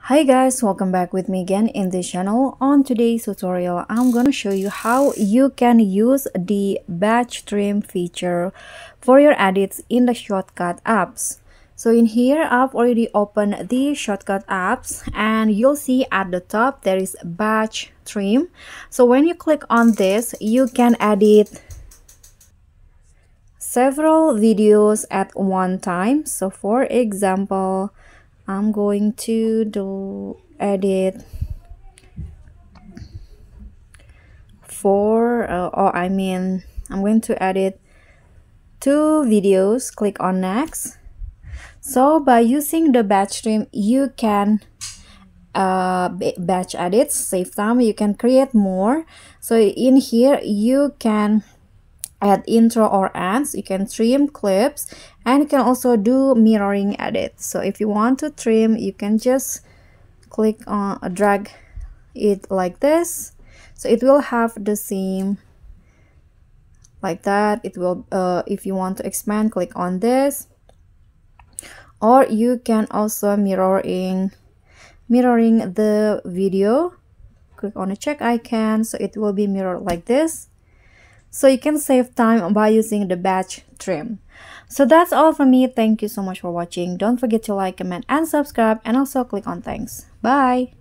Hi guys, welcome back with me again in this channel. On today's tutorial, I'm gonna show you how you can use the batch trim feature for your edits in the Shotcut apps. So in here, I've already opened the Shotcut apps and you'll see at the top there is batch trim. So when you click on this, you can edit several videos at one time. So for example, I'm going to edit I'm going to edit 2 videos. Click on next. So by using the batch trim, you can batch edits, save time, you can create more. So in here you can add intro or ends, you can trim clips, and you can also do mirroring edits. So if you want to trim, you can just click on drag it like this, so it will have the same like that. It will if you want to expand, click on this, or you can also mirroring the video, click on the check icon, so it will be mirrored like this. So you can save time by using the batch trim. So that's all from me. Thank you so much for watching. Don't forget to like, comment, and subscribe, and also click on thanks. Bye.